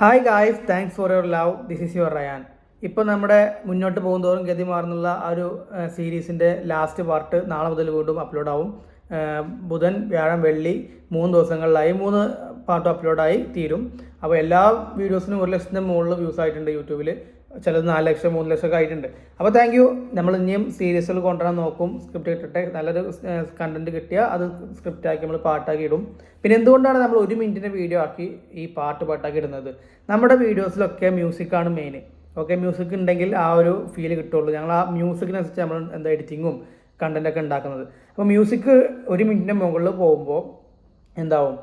Hi guys, thanks for your love. This is your Ryan. ഇപ്പോൾ നമ്മുടെ മുന്നോട്ട് പോകുന്തോറും ഗതി മാറുന്നുള്ള ആ ഒരു സീരീസിൻ്റെ ലാസ്റ്റ് പാർട്ട് നാളെ മുതൽ വീണ്ടും അപ്ലോഡ് ആവും. ബുധൻ, വ്യാഴം, വെള്ളി 3 ദിവസങ്ങളിലായി 3 പാർട്ടും അപ്ലോഡായി തീരും. അപ്പോൾ എല്ലാ വീഡിയോസിനും 1 ലക്ഷത്തിന് മുകളിൽ വ്യൂസ് ആയിട്ടുണ്ട് യൂട്യൂബിൽ. ചിലത് 4 ലക്ഷം 3 ലക്ഷം ഒക്കെ ആയിട്ടുണ്ട്. അപ്പോൾ താങ്ക് യു. നമ്മൾ ഇനിയും സീരീസുകൾ കൊണ്ടുവരാൻ നോക്കും. സ്ക്രിപ്റ്റ് ഇട്ടിട്ട് നല്ലൊരു കണ്ടന്റ് കിട്ടിയാൽ അത് സ്ക്രിപ്റ്റാക്കി നമ്മൾ പാട്ടാക്കി ഇടും. പിന്നെ എന്തുകൊണ്ടാണ് നമ്മൾ 1 മിനിറ്റിൻ്റെ വീഡിയോ ആക്കി ഈ പാട്ടാക്കി ഇടുന്നത്? നമ്മുടെ വീഡിയോസിലൊക്കെ മ്യൂസിക്കാണ് മെയിൻ. ഓക്കെ, മ്യൂസിക് ഉണ്ടെങ്കിൽ ആ ഒരു ഫീൽ കിട്ടുള്ളൂ. ഞങ്ങൾ ആ മ്യൂസിക്കിനനുസരിച്ച് നമ്മൾ എഡിറ്റിങ്ങും കണ്ടൻറ്റൊക്കെ ഉണ്ടാക്കുന്നത്. അപ്പോൾ മ്യൂസിക് 1 മിനിറ്റിൻ്റെ മുകളിൽ പോകുമ്പോൾ എന്താവും,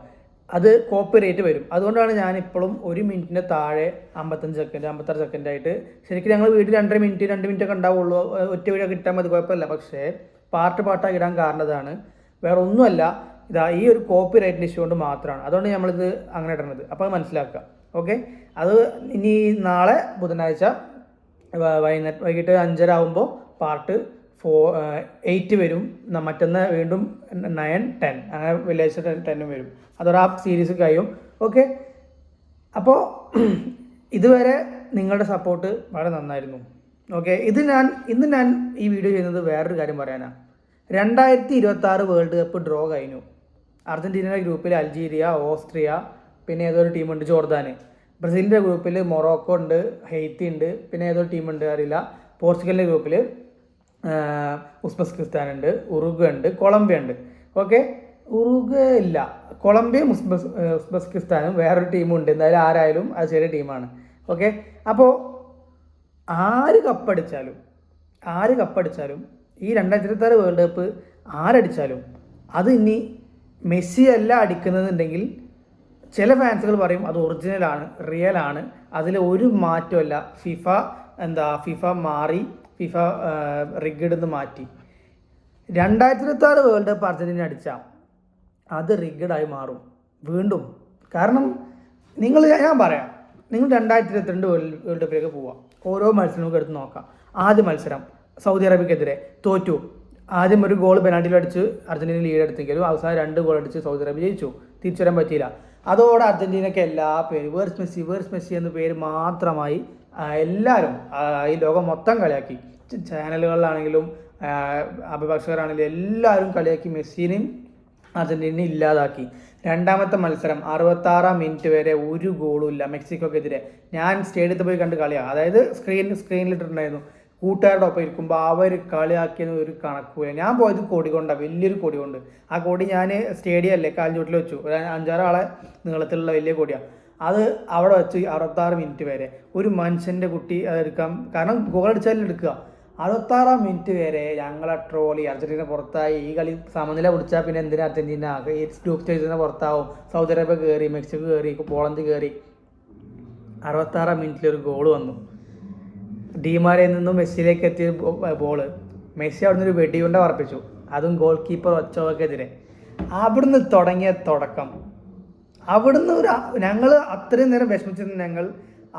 അത് കോപ്പി റേറ്റ് വരും. അതുകൊണ്ടാണ് ഞാനിപ്പോഴും 1 മിനിറ്റിൻ്റെ താഴെ 55 സെക്കൻഡ് 56 സെക്കൻഡ് ആയിട്ട്. ശരിക്കും ഞങ്ങൾ വീട്ടിൽ 2 മിനിറ്റ് ഒക്കെ ഉണ്ടാവുള്ളൂ. ഒറ്റ വീഡിയോ കിട്ടാൻ മതി, കുഴപ്പമില്ല. പക്ഷേ പാട്ടാക്കി ഇടാൻ കാരണം ഇതാണ്, വേറെ ഒന്നുമല്ല. ഈ ഒരു കോപ്പി റൈറ്റിൻ്റെ ഇഷ്യൂ കൊണ്ട് മാത്രമാണ്. അതുകൊണ്ട് നമ്മളിത് അങ്ങനെ ഇടുന്നത്. അപ്പോൾ അത് മനസ്സിലാക്കുക. ഓക്കെ, അത് ഇനി നാളെ ബുധനാഴ്ച വൈകിട്ട് 5:30 ആകുമ്പോൾ പാർട്ട് 8 വരും. മറ്റൊന്ന് വീണ്ടും 9, 10 അങ്ങനെ വെള്ളിയാഴ്ച 10 വരും. അതോടെ ആ സീരീസ് കഴിയും. ഓക്കെ, അപ്പോൾ ഇതുവരെ നിങ്ങളുടെ സപ്പോർട്ട് വളരെ നന്നായിരുന്നു. ഓക്കെ, ഇന്ന് ഞാൻ ഈ വീഡിയോ ചെയ്യുന്നത് വേറൊരു കാര്യം പറയാനാണ്. 2026 വേൾഡ് കപ്പ് ഡ്രോ കഴിഞ്ഞു. അർജൻറ്റീനയുടെ ഗ്രൂപ്പിൽ അൾജീരിയ, ഓസ്ട്രിയ, പിന്നെ ഏതൊരു ടീമുണ്ട് ജോർദാൻ. ബ്രസീലിൻ്റെ ഗ്രൂപ്പിൽ മൊറോക്കോ ഉണ്ട്, ഹെയ്ത്തി ഉണ്ട്, പിന്നെ ഏതൊരു ടീമുണ്ട് അറിയില്ല. പോർച്ചുഗലിൻ്റെ ഗ്രൂപ്പിൽ ഉസ്ബെക്കിസ്ഥാൻ ഉണ്ട്, ഉറുഗ്വ ഉണ്ട്, കൊളംബിയ ഉണ്ട്. ഓക്കെ, ഉറുഗ്വ ഇല്ല, കൊളംബിയയും ഉസ്ബെക്കിസ്ഥാനും വേറൊരു ടീമുണ്ട്. എന്തായാലും ആരായാലും അത് ചെറിയ ടീമാണ്. ഓക്കെ, അപ്പോൾ ആര് കപ്പടിച്ചാലും ഈ 2026 വേൾഡ് കപ്പ് ആരടിച്ചാലും അത് ഇനി മെസ്സി അല്ല അടിക്കുന്നതുണ്ടെങ്കിൽ ചില ഫാൻസുകൾ പറയും അത് ഒറിജിനലാണ്, റിയലാണ്, അതിൽ ഒരു മാറ്റമല്ല. ഫിഫ മാറി, ഫിഫ റിഗഡ് മാറ്റി. 2026 വേൾഡ് കപ്പ് അർജൻറ്റീന അടിച്ചാൽ അത് റിഗഡായി മാറും വീണ്ടും. കാരണം ഞാൻ പറയാം, നിങ്ങൾ 2022 വേൾഡ് കപ്പിലേക്ക് പോവാം. ഓരോ മത്സരവും എടുത്ത് നോക്കാം. ആദ്യ മത്സരം സൗദി അറേബ്യക്കെതിരെ തോറ്റു. ആദ്യം ഒരു ഗോൾ പെനാൽറ്റിയിൽ അടിച്ച് അർജൻറ്റീന ലീഡ് എടുത്തെങ്കിലും അവസാനം 2 ഗോൾ അടിച്ച് സൗദി അറേബ്യ ജയിച്ചു. തിരിച്ചു വരാൻ പറ്റിയില്ല. അതോടെ അർജൻറ്റീനയ്ക്ക് എല്ലാ പേരും വേഴ്സ് മെസ്സി എന്ന പേര് മാത്രമായി എല്ലാവരും ഈ ലോകം മൊത്തം കളിയാക്കി. ചാനലുകളിലാണെങ്കിലും അഭിഭാഷകരാണെങ്കിലും എല്ലാവരും കളിയാക്കി മെസ്സിനെയും അർജൻറ്റീനയും ഇല്ലാതാക്കി. രണ്ടാമത്തെ മത്സരം 66 മിനിറ്റ് വരെ ഒരു ഗോളും ഇല്ല മെക്സിക്കോക്കെതിരെ. ഞാൻ സ്റ്റേഡിയത്തിൽ പോയി കണ്ട് കളിയാണ്. അതായത് സ്ക്രീനിലിട്ടിട്ടുണ്ടായിരുന്നു. കൂട്ടുകാരുടെ ഒപ്പം ഇരിക്കുമ്പോൾ അവർ കളിയാക്കിയത് ഒരു കണക്കൂല. ഞാൻ പോയത് കൊടി കൊണ്ടാണ്, വലിയൊരു കൊടി കൊണ്ട്. ആ കൊടി ഞാൻ സ്റ്റേഡിയം അല്ലേ കാൽചൂട്ടിൽ വെച്ചു. ഒരു 5-6 ആളെ നീളത്തിലുള്ള വലിയ കൊടിയാണ്. അത് അവിടെ വെച്ച് 66 മിനിറ്റ് വരെ ഒരു മനുഷ്യൻ്റെ കുട്ടി അതെടുക്കാം. കാരണം ഗോൾ അടിച്ചാലും എടുക്കുക. 66 മിനിറ്റ് വരെ ഞങ്ങളെ ട്രോളി. അർജൻറ്റീന പുറത്തായി, ഈ കളി സമനില പിടിച്ചാൽ പിന്നെ എന്തിനാ അർജൻറ്റീന ഈ ഗ്രൂപ്പ് സ്റ്റേജിൽ പുറത്താവും. സൗദി അറേബ്യ കയറി, മെക്സിക്കോ കയറി, പോളണ്ട് കയറി. 66 മിനിറ്റിലൊരു ഗോൾ വന്നു. ഡിമാരയിൽ നിന്നും മെസ്സിയിലേക്ക് എത്തിയ ബോള് മെസ്സി അവിടുന്ന് ഒരു വെടിയുണ്ട പറപ്പിച്ചു, അതും ഗോൾ കീപ്പർ ഒച്ചോക്കെതിരെ. അവിടുന്ന് തുടങ്ങിയ തുടക്കം, അവിടുന്ന് ഞങ്ങൾ അത്രയും നേരം വിഷമിച്ചിരുന്ന ഞങ്ങൾ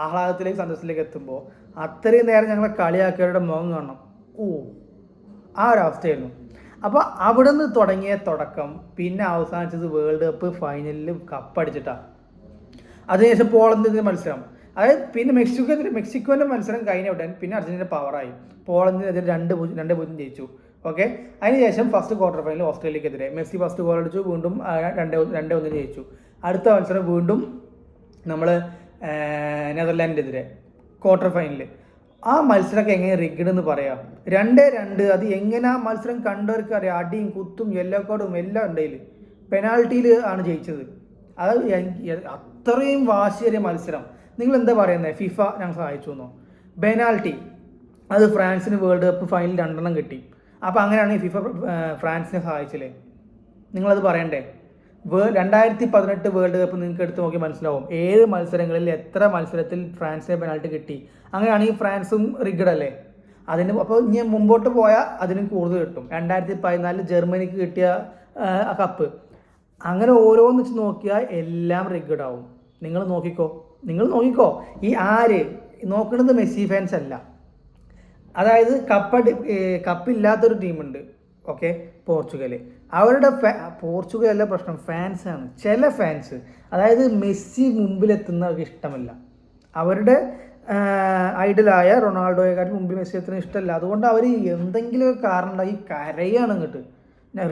ആഹ്ലാദത്തിലേക്ക് സന്തോഷത്തിലേക്ക് എത്തുമ്പോൾ അത്രയും നേരം ഞങ്ങളെ കളിയാക്കിയവരുടെ മുഖം കാണണം. ആ ഒരു അവസ്ഥയായിരുന്നു. അപ്പോൾ അവിടുന്ന് തുടങ്ങിയ തുടക്കം പിന്നെ അവസാനിച്ചത് വേൾഡ് കപ്പ് ഫൈനലിൽ കപ്പടിച്ചിട്ടാണ്. അതിനുശേഷം പോളണ്ടിൻ്റെ മത്സരം, അതായത് പിന്നെ മെക്സിക്കോൻ്റെ മത്സരം കഴിഞ്ഞ ഉടൻ പിന്നെ അർജൻറ്റീന പവറായി. പോളണ്ടിനെതിരെ 2-0 ജയിച്ചു. ഓക്കെ, അതിനുശേഷം ഫസ്റ്റ് ക്വാർട്ടർ ഫൈനൽ ഓസ്ട്രേലിയക്കെതിരെ മെസ്സി ഫസ്റ്റ് ഗോൾ അടിച്ചു, വീണ്ടും 2-1 ജയിച്ചു. അടുത്ത മത്സരം വീണ്ടും നമ്മൾ നെതർലാൻഡിനെതിരെ ക്വാർട്ടർ ഫൈനൽ. ആ മത്സരമൊക്കെ എങ്ങനെ റിഗഡ് എന്ന് പറയാം? 2-2. അത് എങ്ങനെ ആ മത്സരം കണ്ടവർക്ക് അറിയാം. അടിയും കുത്തും യെല്ലോ കാർഡും എല്ലാം ഉണ്ടെങ്കിൽ പെനാൽറ്റിയിൽ ആണ് ജയിച്ചത്. അത് അത്രയും വാശിയേറിയ മത്സരം. നിങ്ങൾ എന്താ പറയുന്നത്? ഫിഫ ഞങ്ങൾ സഹായിച്ചു എന്നോ? പെനാൽറ്റി അത് ഫ്രാൻസിന് വേൾഡ് കപ്പ് ഫൈനൽ 2 കിട്ടി. അപ്പോൾ അങ്ങനെയാണെങ്കിൽ ഫിഫ ഫ്രാൻസിനെ സഹായിച്ചില്ലേ? നിങ്ങളത് പറയണ്ടേ? 2018 വേൾഡ് കപ്പ് നിങ്ങൾക്ക് എടുത്ത് നോക്കി മനസ്സിലാവും. 7 മത്സരങ്ങളിൽ എത്ര മത്സരത്തിൽ ഫ്രാൻസിനെ പെനാൽറ്റി കിട്ടി. അങ്ങനെയാണെങ്കിൽ ഫ്രാൻസും റിഗഡ് അല്ലേ? അപ്പോൾ ഇനി മുമ്പോട്ട് പോയാൽ അതിനും കൂടുതൽ കിട്ടും. 2014 ജർമ്മനിക്ക് കിട്ടിയ കപ്പ്. അങ്ങനെ ഓരോന്ന് വെച്ച് നോക്കിയാൽ എല്ലാം റിഗഡ് ആവും. നിങ്ങൾ നോക്കിക്കോ. ഈ ആര് നോക്കുന്നത് മെസ്സി ഫാൻസ് അല്ല. അതായത് കപ്പില്ലാത്തൊരു ടീമുണ്ട്. Okay, Portugal. അവരുടെ പോർച്ചുഗലല്ല പ്രശ്നം, ഫാൻസാണ്. ചില ഫാൻസ്, അതായത് മെസ്സി മുമ്പിലെത്തുന്നവർക്ക് ഇഷ്ടമല്ല. അവരുടെ ഐഡലായ റൊണാൾഡോയെക്കാട്ടും മുമ്പിൽ മെസ്സി എത്തുന്ന ഇഷ്ടമല്ല. അതുകൊണ്ട് അവർ എന്തെങ്കിലും കാരണം ഉണ്ടായി കരയാണ് ഇങ്ങോട്ട്,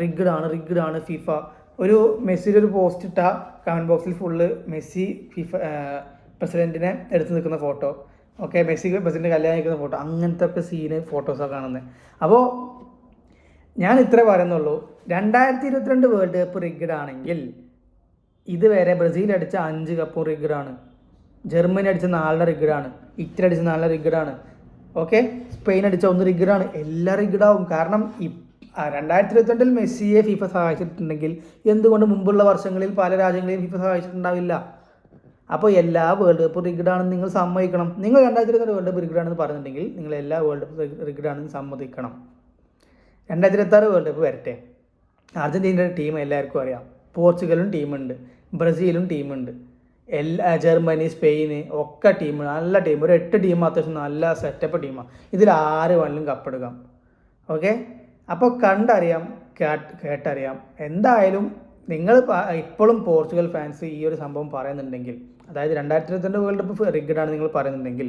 റിഗ്ഗഡാണ് ഫിഫ. ഒരു മെസ്സിയുടെ ഒരു പോസ്റ്റ് ഇട്ട കമൻറ്റ് ബോക്സിൽ ഫുള്ള് മെസ്സി ഫിഫ പ്രസിഡൻറ്റിനെ എടുത്ത് നിൽക്കുന്ന ഫോട്ടോ, ഓക്കെ, മെസ്സി പ്രസിഡന്റ് കല്യാണം നിൽക്കുന്ന ഫോട്ടോ, അങ്ങനത്തെ ഒക്കെ സീന് ഫോട്ടോസൊക്കെ കാണുന്നത്. അപ്പോൾ ഞാൻ ഇത്രേ പറയുന്നുള്ളൂ, 2022 വേൾഡ് കപ്പ് റിഗ്ഗഡ് ആണെങ്കിൽ ഇതുവരെ ബ്രസീൽ അടിച്ച 5 കപ്പും റിഗ്ഗഡാണ്, ജർമ്മനി അടിച്ച 4 റിഗ്ഗഡാണ്, ഇറ്റലി അടിച്ച 4 റിഗ്ഗഡാണ്, ഓക്കെ, സ്പെയിൻ അടിച്ച 1 റിഗ്ഗഡാണ്. എല്ലാം റിഗ്ഗഡാവും. കാരണം 2022 മെസ്സിയെ ഫിഫ സഹായിച്ചിട്ടുണ്ടെങ്കിൽ എന്തുകൊണ്ട് മുമ്പുള്ള വർഷങ്ങളിൽ പല രാജ്യങ്ങളെയും ഫിഫ സഹായിച്ചിട്ടുണ്ടാവില്ല? അപ്പോൾ എല്ലാ വേൾഡ് കപ്പ് റിഗ്ഗഡാണെന്ന് നിങ്ങൾ സമ്മതിക്കണം. നിങ്ങൾ 2022 വേൾഡ് കപ്പ് റിഗ്ഗഡാണെന്ന് പറയുന്നുണ്ടെങ്കിൽ നിങ്ങൾ എല്ലാ വേൾഡ് കപ്പ് റിഗ്ഗഡാണെന്ന് സമ്മതിക്കണം. 2026 വേൾഡ് കപ്പ് വരട്ടെ. അർജൻറ്റീനയുടെ ടീം എല്ലാവർക്കും അറിയാം, പോർച്ചുഗലും ടീമുണ്ട്, ബ്രസീലും ടീമുണ്ട്, ജർമ്മനി, സ്പെയിന് ഒക്കെ ടീം, നല്ല ടീം, ഒരു 8 ടീം അത്യാവശ്യം നല്ല സെറ്റപ്പ് ടീമാണ്. ഇതിൽ ആര് വേണമെങ്കിലും കപ്പെടുക്കാം, ഓക്കെ. അപ്പോൾ കണ്ടറിയാം, കേട്ടറിയാം. എന്തായാലും നിങ്ങൾ ഇപ്പോഴും പോർച്ചുഗൽ ഫാൻസ് ഈ ഒരു സംഭവം പറയുന്നുണ്ടെങ്കിൽ, അതായത് 2022 വേൾഡ് കപ്പ് റിഗ്ഗഡാണ് നിങ്ങൾ പറയുന്നുണ്ടെങ്കിൽ,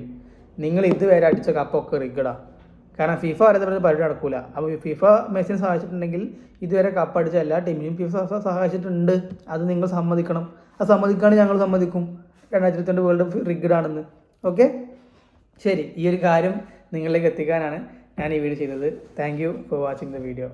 നിങ്ങൾ ഇതുവരെ അടിച്ച കപ്പൊക്കെ റിഗ്ഗഡാണ്. കാരണം ഫിഫ അറിയാത്ത പരിപാടി നടക്കൂല. അപ്പോൾ ഫിഫ മെസ്സിനെ സഹായിച്ചിട്ടുണ്ടെങ്കിൽ ഇതുവരെ കപ്പടിച്ച എല്ലാ ടീമിനെയും ഫിഫ സഹായിച്ചിട്ടുണ്ട്. അത് നിങ്ങൾ സമ്മതിക്കണം. അത് സമ്മതിക്കുകയാണെങ്കിൽ ഞങ്ങൾ സമ്മതിക്കും 2022 വേൾഡ് കപ്പ് റിഗ്ഗഡാണെന്ന്, ഓക്കെ. ശരി, ഈ ഒരു കാര്യം നിങ്ങളിലേക്ക് എത്തിക്കാനാണ് ഞാൻ ഈ വീഡിയോ ചെയ്തത്. Thank you for watching the video.